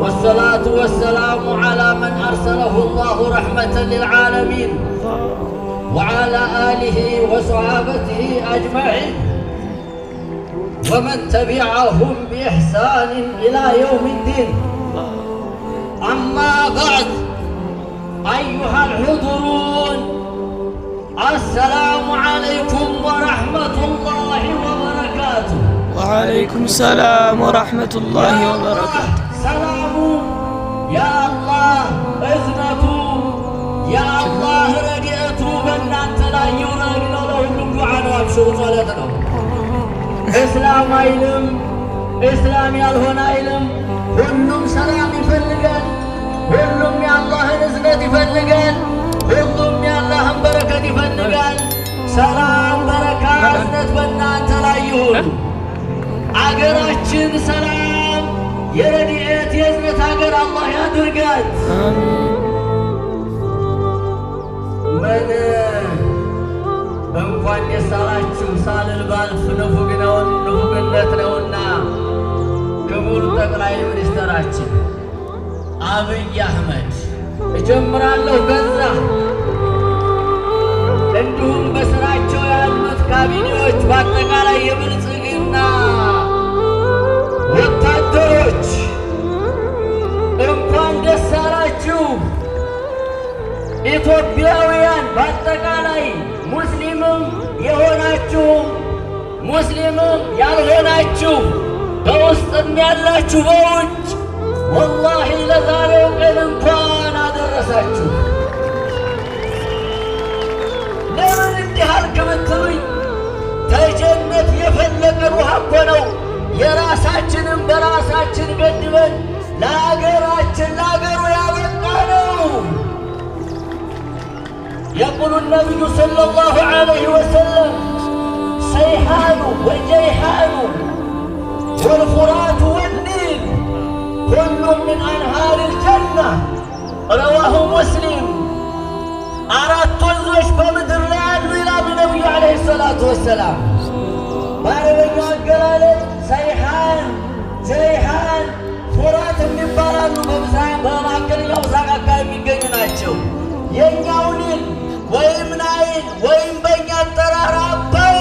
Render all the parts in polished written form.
والصلاة والسلام على من أرسله الله رحمة للعالمين وعلى آله وصحابته أجمعين ومن تبعهم بإحسان إلى يوم الدين. أما بعد، أيها الحضورون، السلام عليكم ورحمة الله وبركاته. وعليكم السلام ورحمة الله وبركاته. سلام يا الله، إذنته يا الله، رجعته بنات لا يرغن لهم دعاء وابشروا صلاتنا. إسلام አይልም إسلام ያልሆነ አይልም። ሁሉም ሰላም ይፈልጋል። ሁሉም የአላህን እዝነት ይፈልጋል። ሁሉም የአላህን በረከት ይፈልጋል። ሰላም፣ በረካ፣ እዝነት በእናንተ ላይ ይሁን። አገራችን ሰላም፣ የረድኤት የእዝነት አገር አላህ ያድርጋት። ምን እንኳን ደስ አላችሁ ሳልል ባልፍ ንፉግነት ነውና ክቡር ጠቅላይ ሚኒስትራችን አብይ አህመድ እጀምራለሁ በዛ እንዲሁም በስራቸው ያሉት ካቢኔዎች፣ በአጠቃላይ የብልጽግና ወታደሮች እንኳን ደስ አላችሁ። ኢትዮጵያውያን በአጠቃላይ ሙስሊምም የሆናችሁ ሙስሊምም ያልሆናችሁ በውስጥም ያላችሁ በውጭ ወላሂ ለዛሬው ቀን እንኳን አደረሳችሁ። ለምን እንዲህ አልክ ብትሉኝ ተጀነት የፈለቀን ውሃ እኮ ነው። የራሳችንን በራሳችን ገድበን ለአገራችን ለአገሩ ያበቃ ነው። يقول النبي صلى الله عليه وسلم سيحان وجيحان والفرات والنيل كل من أنهار الجنة رواه مسلم. أردت الزوج بمدر لأن إلى النبي عليه الصلاة والسلام باربك وقلالة سيحان جيحان فرات من بارانو بمسان بمعكل يوزاق أكاي من قيناتشو ينعونين ወይም ናይል ወይም በእኛ አጠራር አባይ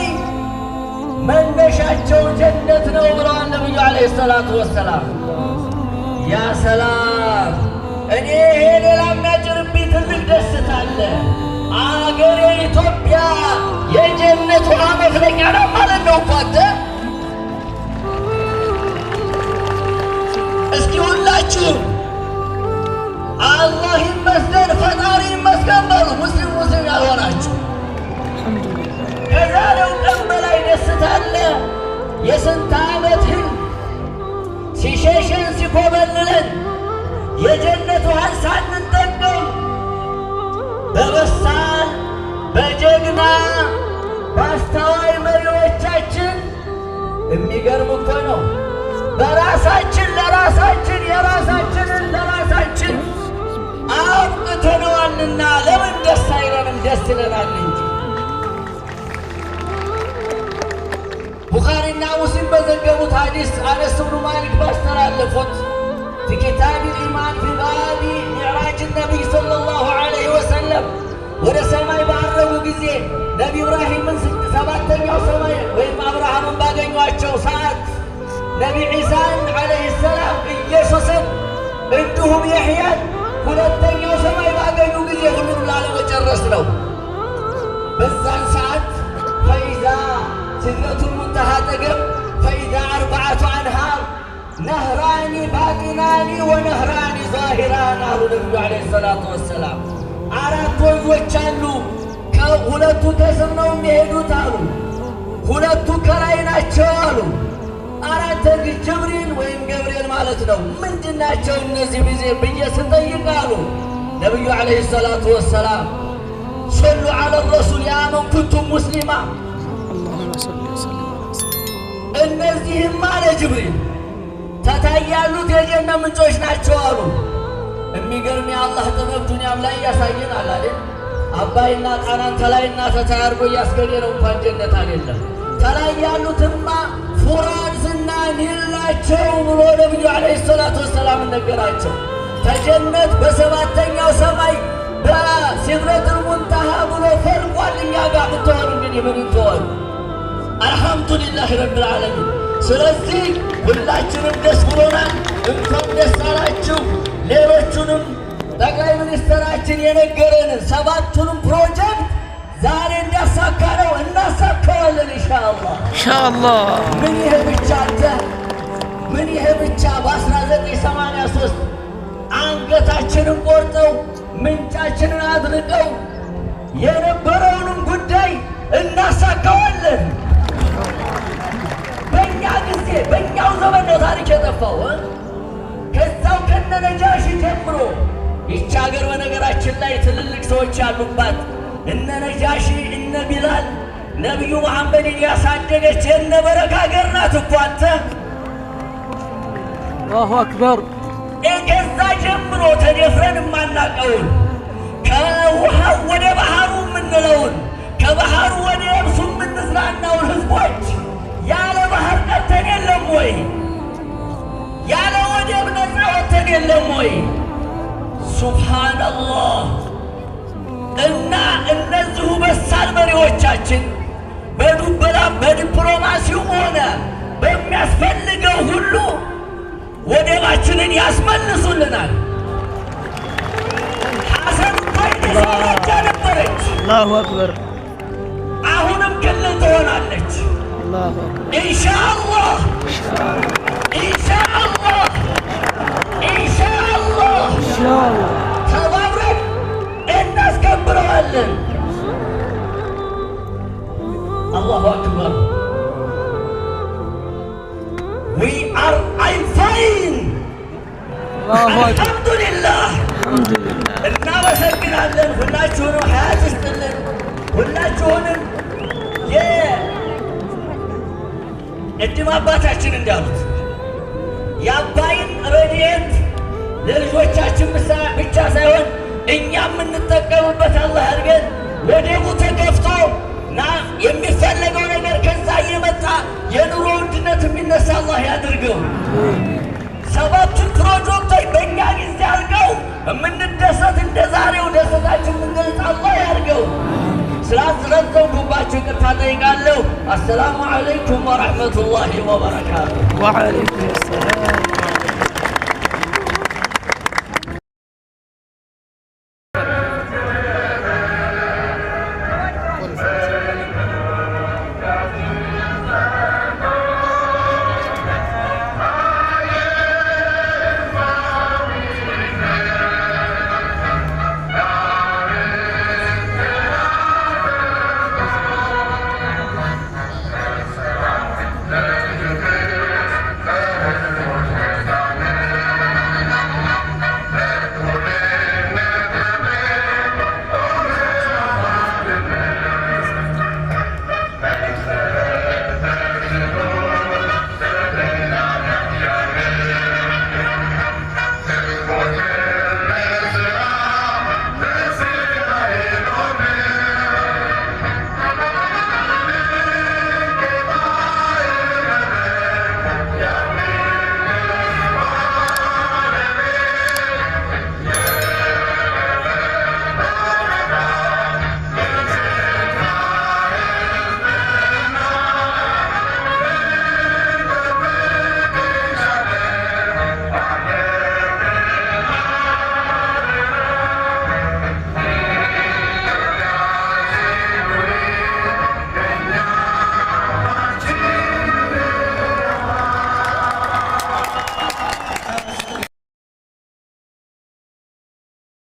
መነሻቸው ጀነት ነው ብለዋል ነቢዩ ዓለይሂ ሰላቱ ወሰላም። ያ ሰላም! እኔ ይሄ ሌላ የሚያጭርብኝ ትልቅ ደስታ አለ። አገሬ ኢትዮጵያ የጀነት ውሃ መፍለቂያ ነው ማለት ነው እኮ አንተ። እስኪ ሁላችሁም አላህ ይመስገን ፈጣሪ ይመስገን በሉ። ሙስሊም ያልሆናችሁ ከዛሬው ቀን በላይ ደስታ አለ። የስንት ዓመት ህልም ሲሸሸን ሲኮበልለን የጀነት ውሃን ሳንጠቀም በበሳል በጀግና በአስተዋይ መሪዎቻችን የሚገርም እኮ ነው። በራሳችን ለራሳችን የራሳችንን ለራሳችን አብቅተነዋልና ለምን ደስ አይለንም? ደስ ይለናል እንጂ። ቡኻሪና ሙስሊም በዘገቡት ሐዲስ አነስ ብኑ ማሊክ ባስተላለፉት ፊ ኪታብ ኢማን ፊ ባቢ ሚዕራጅ ነቢይ ሰለላሁ ዐለይሂ ወሰለም ወደ ሰማይ ባረጉ ጊዜ ነቢ ኢብራሂምን ሰባተኛው ሰማይ ወይም አብርሃምን ባገኟቸው ሰዓት ነቢ ዒሳን ዐለይሂ ሰላም ኢየሱስን እንዲሁም የሕያን ሁለተኛው ሰማይ ባገኙ ጊዜ ሁሉም ላለመጨረስ ነው። በዛን ሰዓት ፈኢዛ ሲድረቱል ሙንተሃ አጠገብ ፈኢዛ አርበዐቱ አንሃር ነህራኒ ባጢናኒ ወነህራኒ ዛሂራን አሉ ነቢዩ ዓለይሂ ሰላቱ ወሰላም። አራት ወንዞች አሉ፣ ሁለቱ ከስር ነው የሚሄዱት አሉ፣ ሁለቱ ከላይ ናቸው አሉ። አራት ጅብሪል ወይም ገብርኤል ማለት ነው። ምንድናቸው እነዚህ ብዬ ስጠይቅ አሉ ነቢዩ ዓለይሂ ሰላቱ ወሰላም ሰሉ ዐለ ረሱል ያ መን ኩንቱም ሙስሊማ። እነዚህም አለ ጅብሪል ተታይ ያሉት የጀነት ምንጮች ናቸው አሉ። የሚገርም የአላህ ጥበብ ዱንያም ላይ ያሳየናል አይደል? አባይና ጣናን ከላይና ተታይ አድርጎ እያስገኘ ነው። እንኳን ጀነት አይደለም ከላይ ያሉትማ ፉራትና ኒል ናቸው ብሎ ነቢዩ ዓለይሂ ሰላቱ ወሰላም ነገራቸው። ከጀነት በሰባተኛው ሰማይ በሲድረቱል ሙንተሃ ብሎ ፈልቋል። እኛ ጋር ብትሆን እንግዲህ ምን ይተዋል? አልሐምዱሊላህ ረብል ዓለሚን። ስለዚህ ሁላችንም ደስ ብሎናል። እንኳን ደስ አላችሁ። ሌሎቹንም ጠቅላይ ሚኒስትራችን የነገረንን ሰባቱንም ፕሮጀክት ዛሬ እንዳሳካነው እናሳካዋለን ኢንሻአላህ። ምን ይሄ ብቻ ምን ይሄ ብቻ በ1983 አንገታችንን ቆርጠው ምንጫችንን አድርቀው የነበረውንም ጉዳይ እናሳካዋለን። በእኛ ጊዜ በእኛው ዘመን ነው ታሪክ የጠፋው። ከዛው ከነነጃሺ ጀምሮ ይቺ ሀገር በነገራችን ላይ ትልልቅ ሰዎች ያሉባት እነ ነጃሺ እነ ቢላል ነቢዩ መሐመድን ያሳደገች የነ በረካ ሀገር ናት እኮ አንተ። አላሁ አክበር። ከዛ ጀምሮ ተደፍረን የማናቀውን ከውሃው ወደ ባህሩ የምንለውን ከባህሩ ወደ የብሱ የምንዝናናውን ህዝቦች ያለ ባህር ቀርተን የለም ወይ? ያለ ወደብ ነፃ ወጥተን የለም ወይ? ሱብሃነላህ። እና እነዚሁ በሳል መሪዎቻችን በዱበላም በዲፕሎማሲውም ሆነ በሚያስፈልገው ሁሉ ወደባችንን ያስመልሱልናል። ሐሰን ባይደሳቻ ነበረች። አላሁ አክበር። አሁንም ክልል ትሆናለች ኢንሻአላህ ኢንሻአላህ ኢንሻአላህ። ተባብረን እናስከብረዋለን። አላሁ አክበር። We are fine. አልሐምዱሊላህ እናመሰግናለን። ሁላችሁንም ሀያት ይስጥልን። ሁላችሁንም የቅድም አባታችን እንዳሉት የአባይን ረድኤት ለልጆቻችን ብቻ ሳይሆን እኛ የምንጠቀሙበት አላህ አድርገን ወደቡ ተከፍቶ ና የሚፈለገው ነገር ከዛ እየመጣ የኑሮ ውድነት የሚነሳ አላህ ያድርገው። ሰባቱን ፕሮጀክቶች በእኛ ጊዜ አድርገው የምንደሰት እንደ ዛሬው ደስታችን የምንገልጽ አላህ ያድርገው። ስላስረዘምኩባችሁ ይቅርታ ጠይቃለሁ። አሰላሙ አለይኩም ወረሕመቱላሂ ወበረካቱ። ወዐለይኩም ሰላም